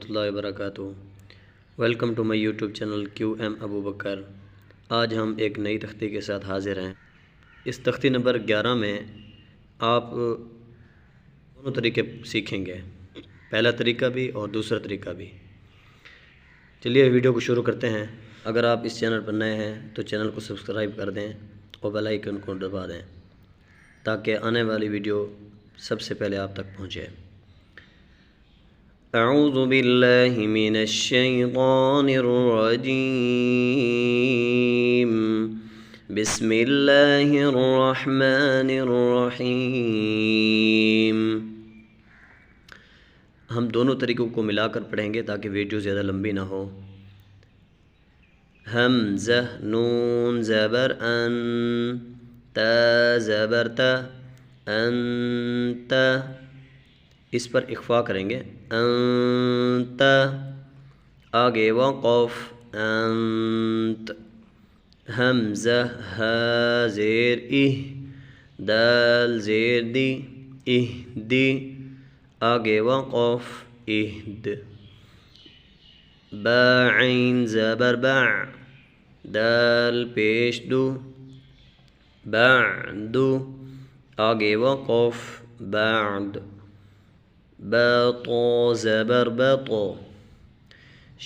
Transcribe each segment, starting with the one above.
اللہ وبرکاتہ۔ Welcome to my YouTube channel Q M Abu Bakr. آج ہم ایک نئی تختی کے ساتھ حاضر ہیں۔ اس تختی نمبر 11 میں آپ دونوں طریقے سیکھیں گے، پہلا طریقہ بھی اور دوسرا طریقہ بھی۔ چلیے ویڈیو کو شروع کرتے ہیں۔ اگر آپ اس چینل پر نئے ہیں تو چینل کو سبسکرائب کر دیں اور بیل آئیکن کو دبا دیں تاکہ آنے والی ویڈیو سب سے پہلے آپ تک پہنچے۔ اعوذ باللہ من الشیطان الرجیم، بسم اللہ الرحمن الرحیم۔ ہم دونوں طریقوں کو ملا کر پڑھیں گے تاکہ ویڈیو زیادہ لمبی نہ ہو۔ حمزہ نون زبر ان، تا زبر تا، انت، اس پر اخفا کریں گے، انت، آگے وقف، انت، حمزہ ہا زیر اہ، دال زیر دی، اہدی، آگے وقف، اہد، با عین زبر باع، دال پیش دو، بعدو، آگے وقف، بعد، با طو زبر بطو،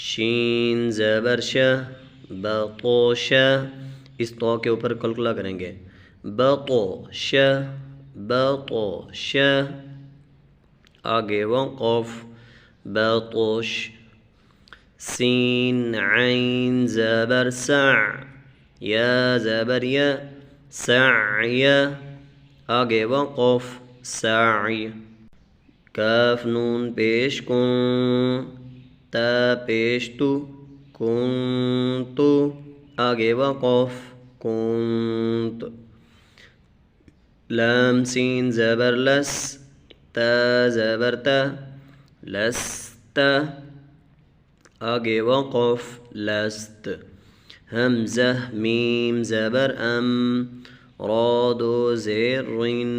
شین زبر شہ، بطوش، اس طو کے اوپر قلقلہ کریں گے، بطوش، بطوش، آگے وقف، بطوش، سین عین زبر سع، یا زبر یا، سعی، آگے وقف، سعی، کاف نون پیش کن، تا پیش تو، کنتو، آگے وقف، کنت، لام سین زبر لس، تا زبر تا، لست، آگے وقف، لست، حمزہ میم زبر ام، را دو زیر رن،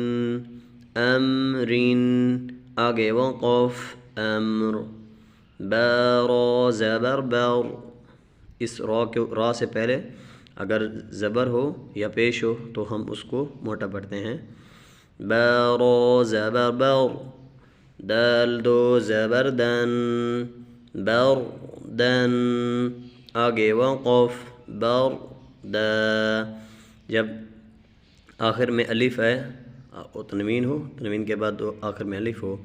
امرن، آگے وقف، امر، با را زبر بر، اس را سے پہلے اگر زبر ہو یا پیش ہو تو ہم اس کو موٹا پڑھتے ہیں، با را زبر بر، دال دو زبر دن، بردن، آگے وقف، بردا، جب آخر میں الف ہے اور تنوین ہو، تنوین کے بعد آخر میں الف ہو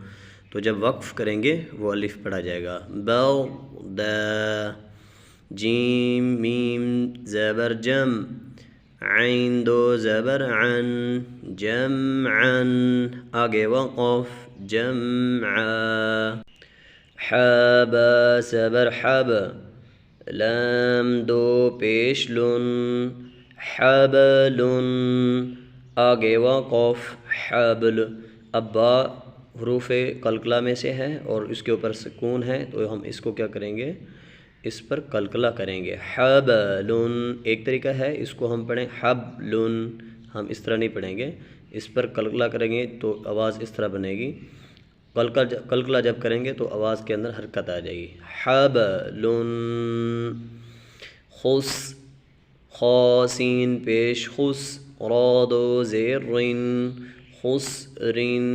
تو جب وقف کریں گے وہ الف پڑھا جائے گا، بردا، جیم میم زبر جم، عین دو زبر عن، جمعن، آگے وقف، جمعا، حا با زبر حب، لام دو پیش لن، حبلن، آگے وقف، حبل، اب با حروف قلقلہ میں سے ہے اور اس کے اوپر سکون ہے تو ہم اس کو کیا کریں گے، اس پر قلقلہ کریں گے، حبلن، ایک طریقہ ہے اس کو ہم پڑھیں حبلن، ہم اس طرح نہیں پڑھیں گے، اس پر قلقلہ کریں گے تو آواز اس طرح بنے گی، قلقلہ جب کریں گے تو آواز کے اندر حرکت آ جائے گی، حبلن، خس، خا سین پیش خس، را دو زیر رن، خسرن،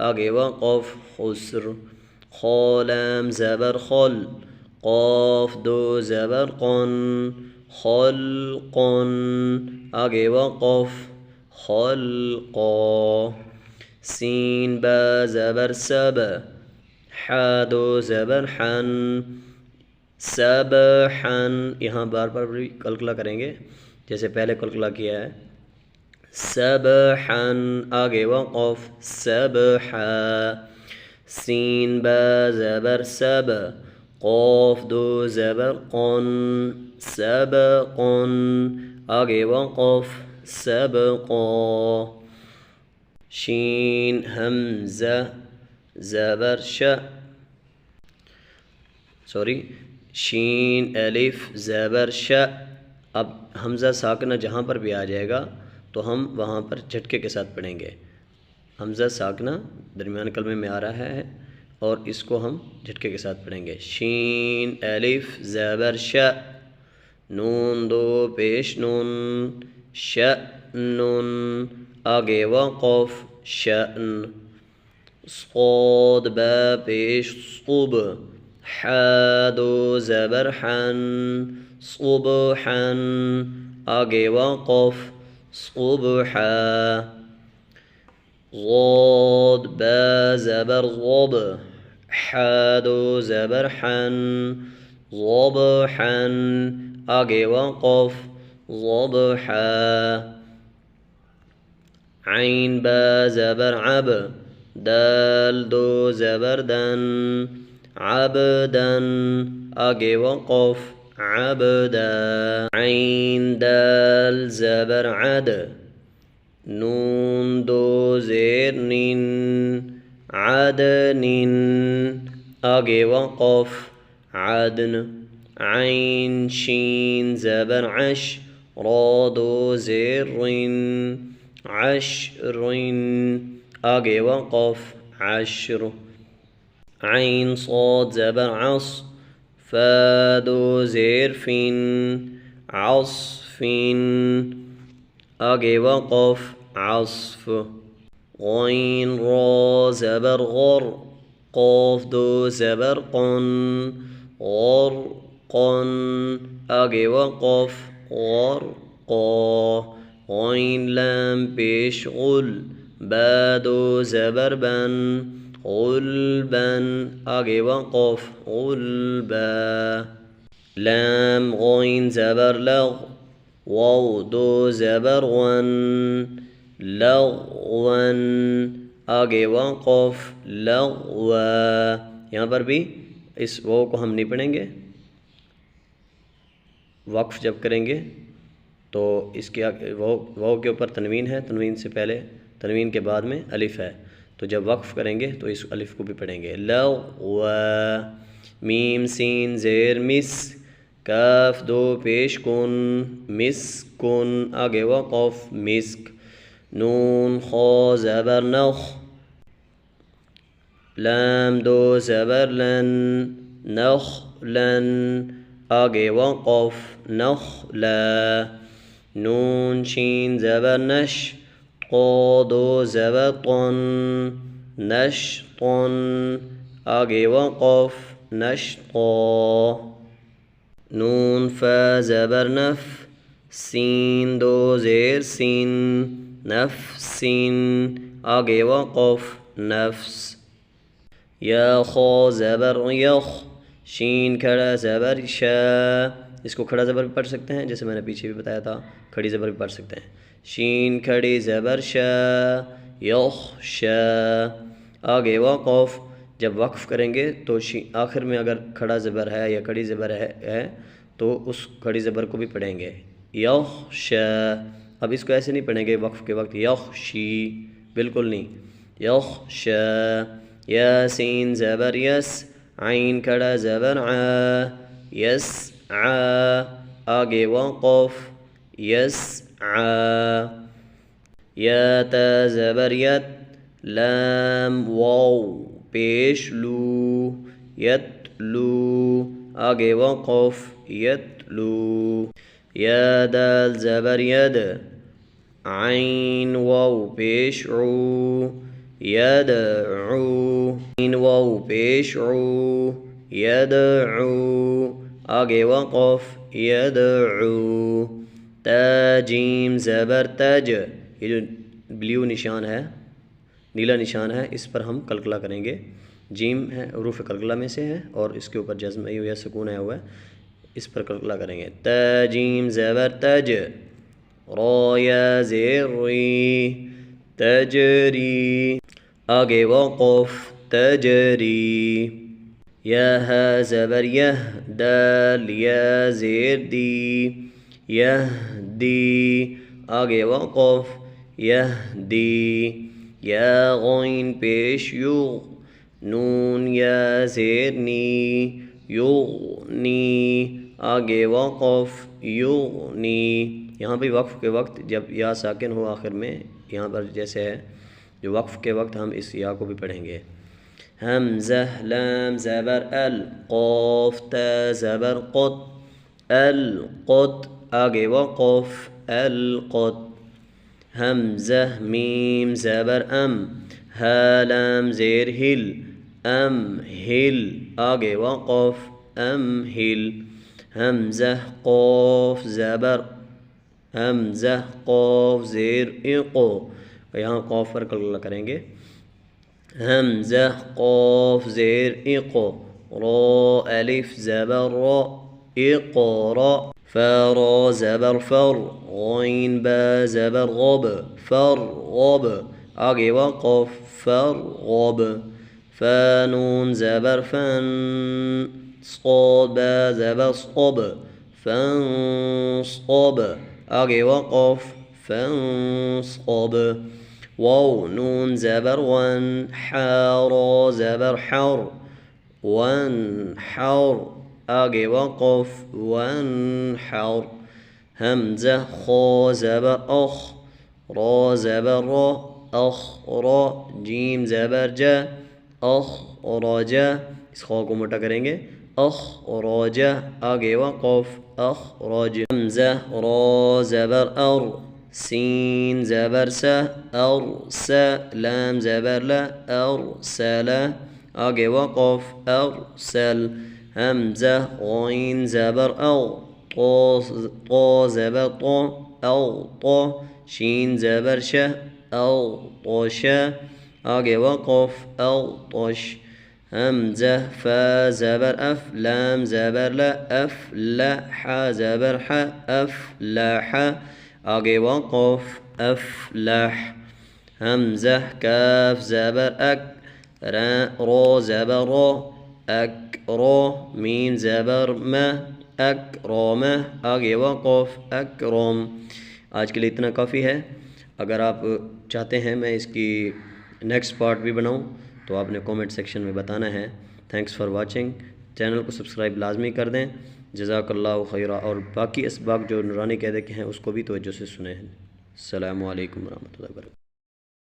آگے وقف، خسر، خا لام زبر خل، قاف دو زبر قن، خلقن، آگے وقف، خلقا، سین با زبر سب، حا دو زبر حن، سبحن، یہاں بار بار بھی قلقلہ کریں گے جیسے پہلے قلقلہ کیا ہے، سبحن، آگے وقف، سبحا، سین با زبر سب، قاف دو زبر قن، سبقن، آگے وقف، سبقا، شین حمزہ زبر شین الف زبر ش، اب حمزہ ساکنہ جہاں پر بھی آ جائے گا تو ہم وہاں پر جھٹکے کے ساتھ پڑھیں گے، حمزہ ساکنہ درمیان کلمے میں آ رہا ہے اور اس کو ہم جھٹکے کے ساتھ پڑھیں گے. شین الف زبر ش، نون دو پیش نون، شأن، آگے وقف شأن. صاد با پیش صب، حا دو زبر حن، صبحا، آگے وقف صبحا. ضاد با زبر ضب، حا دو زبر حن، ضبحا، آگے وقف ضبحا. عین با زبر عب، دال دو زبر دن، عبدن، آگے وقف عبدا. عین دال زبر عد، نون دو زیر نین، عدن، آگے وقف عدن. عین شین زبر عش، را دو زیر رن، عشر، آگے وقف عشر. عین صاد زبر عص، فا دو زیر فن، عصف، آگے وقف عصف. غین را زبر غر، قاف دو زبر قن، غرقن، آگے وقف غرقا. غین لام پیش غل، با دو زبر بن، غلبن، آگے وقف غلبا. لام غین زبر لغ، واو دو زبر ون، لغون، آگے وقف لغوا. یہاں پر بھی اس واو کو ہم نہیں پڑھیں گے. وقف جب کریں گے تو اس کے واو کے اوپر تنوین ہے، تنوین سے پہلے، تنوین کے بعد میں الف ہے، تو جب وقف کریں گے تو اس الف کو بھی پڑھیں گے. لغوا. میم سین زیر مس، کاف دو پیش کن، مسکن، آگے وقف مسک. نون خا زبر نخ، لام دو زبر لن، نخلن، آگے وقف نخلا. نون شین زبر نش، قا دو زبر طن، نشطن، آگے وقف نشطا. نون فا زبر نف، سین دو زیر سین، نفسین، آگے وقف نفس. یا خا زبر یخ، شین کھڑا زبر شا، اس کو کھڑا زبر بھی پڑھ سکتے ہیں، جیسے میں نے پیچھے بھی بتایا تھا کھڑی زبر بھی پڑھ سکتے ہیں. شین کھڑی زبر شا، یخ شا، آگے وقف. جب وقف کریں گے تو آخر میں اگر کھڑا زبر ہے یا کھڑی زبر ہے تو اس کھڑی زبر کو بھی پڑھیں گے، یخ شا. اب اس کو ایسے نہیں پڑھیں گے وقف کے وقت یخ شی، بالکل نہیں، یخ شا. یا سین زبر یس، عین کھڑا زبر ع، یس ع، آگے وقف یس ع. یا تا زبر یت، لام واو پیش لو، یتلو، آگے وقف یتلو. یا دال زبر ید، عین واو پیش عو، یدعو، عین واو پیش عو، یدعو، آگے وقف یدعو. تا جیم زبر تج، یہ جو بلیو نشان ہے، نیلا نشان ہے، اس پر ہم قلقلہ کریں گے. جیم ہے حروف قلقلہ میں سے ہے اور اس کے اوپر جزم یا سکون آیا ہوا ہے، اس پر قلقلہ کریں گے. تا جیم زبر تج، را یا زیر ری، تجری، آگے وقف تجری. یا ہا زبر یہ، دال یا زیر دی، یہدی، آگے وقف یہدی. یا غین پیش یغ، نون یا زیر نی، یغنی، آگے وقف یغنی. یہاں بھی وقف کے وقت جب یا ساکن ہو آخر میں، یہاں پر جیسے ہے جو وقف کے وقت ہم اس یا کو بھی پڑھیں گے. همزة لام زبر ال قاف تا زبر قط القط آگے وقف القط همزة ميم زبر ها لام زیر ہل ہل آگے وقف ہل همزة قاف زبر همزة قاف زیر اقو یہاں قاف پر کلکلہ کریں گے همزة قاف زیر اقو را الف زبر را اقرا فرا زبر فر غین با زبر غب فر غب آگے وقف فر غب فانون زبر فن صاد با زبر صب فانصب آگے وقف فانصب واو نون زبر ون حارا زبر حر وانحر آگے وقف وانحر همزة خا زبر أخ را زبر را أخرا جیم زبر جا أخرجا اس خا کو موٹا کریں گے أخرجا آگے وقف أخرج همزة را زبر أر سين زبر س أرس لام زبر لا أرسل آگے وقف أرسل همزة غين زبر أو طا زبر طا أو طا شين زبر ش أو طش آگے وقف أو طش همزة فا زبر أف لام زبر لا أفلح زبر ح أفلح آگے وقف أفلح همزة كاف زبر أك را زبر را أكرا ميم زبر ما أكرم آگے وقف أكرم آج کے لیے اتنا کافی ہے. اگر آپ چاہتے ہیں میں اس کی نیکسٹ پارٹ بھی بناؤں تو آپ نے کومنٹ سیکشن میں بتانا ہے. Thanks for watching. چینل کو سبسکرائب لازمی کر دیں. جزاک اللہ خیرہ. اور باقی اسباق جو نورانی قاعدے کے ہیں اس کو بھی توجہ سے سنیں. السلام علیکم ورحمۃ اللہ وبرکاتہ.